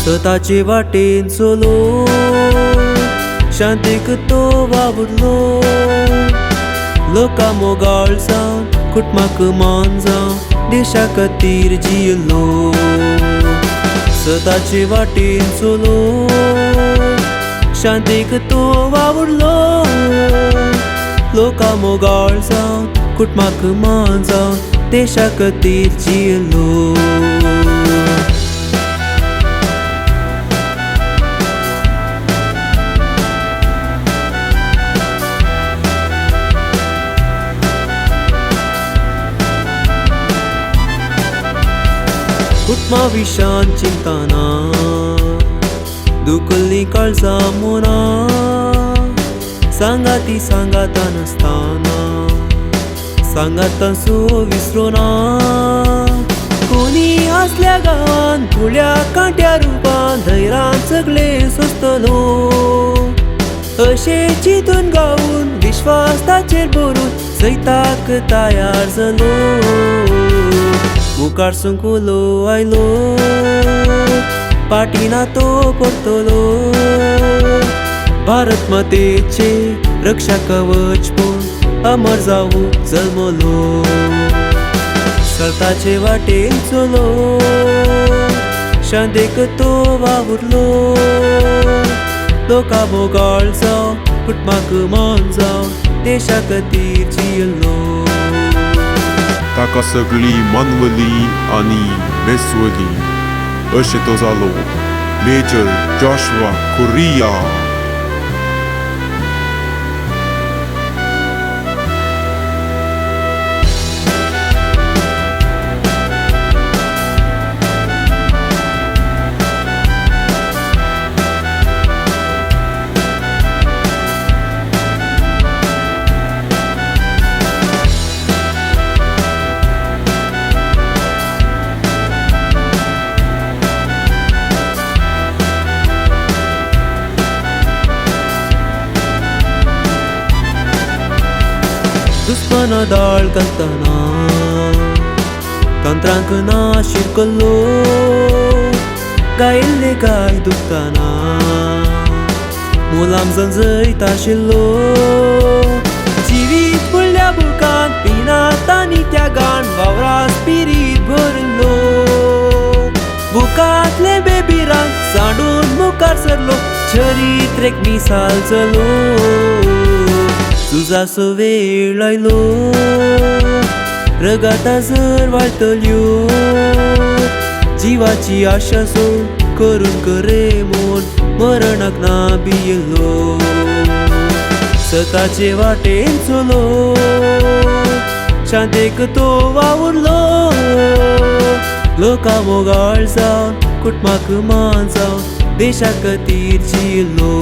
स्वताचे वाटेन चलो, शांतीक तो वावुरलो. लोका मोगाळ जावन कुटुंबाक मान जावन देशा खातीर जियेलो. स्वताचे वाटेन चलो, शांतीक तो वावुरलो. लोका मोगाळ जावन कुटुंबाक मान जावन देशा खातीर जियेलो. कुटुंबा विशान चिंता ना, दुखली काळजां मोना. सांगाती सांगाता नसताना, सांगाता सो विसरो ना. कोणी आसल्या गावान फुडल्या कांट्या रुपान धैर्यान सगळे सोंसतलो. अशे चिंतून गावून विश्वास ताचेर भरून सैताक तयार जालो. मुखार संकुलो आयलो, पाठीना तो परतलो. भारत मातेचे रक्षा कवच म्हूण अमर जावूंक जल्मलो. स्वताचे वाटेन चलो, शांतीक तो वावुरलो. लोका मोगाळ जावन कुटुंबाक मान जावन देशा खातीर जियेलो. ताका सगळी मानवली आनी मेसवली. अशें तो जालो मेजर जॉशुआ कोरिया. दुस्माना दाळ घालतना तंत्रांक ना शिरकल्लो. गायिल्ले गाय दुखतना मुलाम जंजयत आशिल्लो. जिवीत फुडल्या बुकान पिनात आनी त्यागान वावरात स्पिरीत भरिल्लो. बुकांतले बेबीरांक सांडून मुखार सरलो. चरित्रेक मिसाल चलो. तुझासो वेळ आयलो, रगता जर वाळटल्यो. जिवाची आशा सोड करून करे मोन मरणाक ना भियेल्लो. स्वताचे वाटेन चलो, शांतीक तो वावुरलो. लोका मोगाळ जावन कुटुंबाक मान जावन देशा खातीर जियेलो.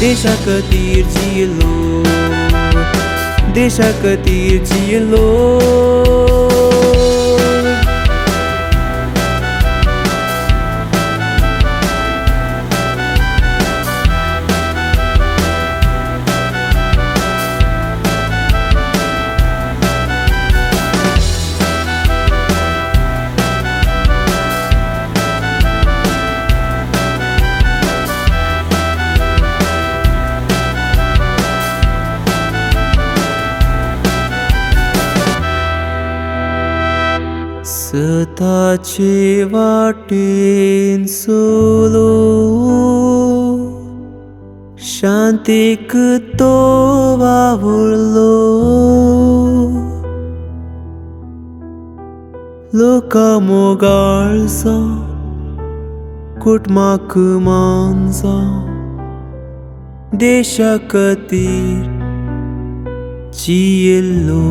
देशा खातीर जियेलो. देशा खातीर जियेलो. स्वताचे वाटेन चलो, शांतीक तो वावुरलो. लोका मोगाळ जावन कुटुंबाक मान जावन देशा खातीर जियेलो.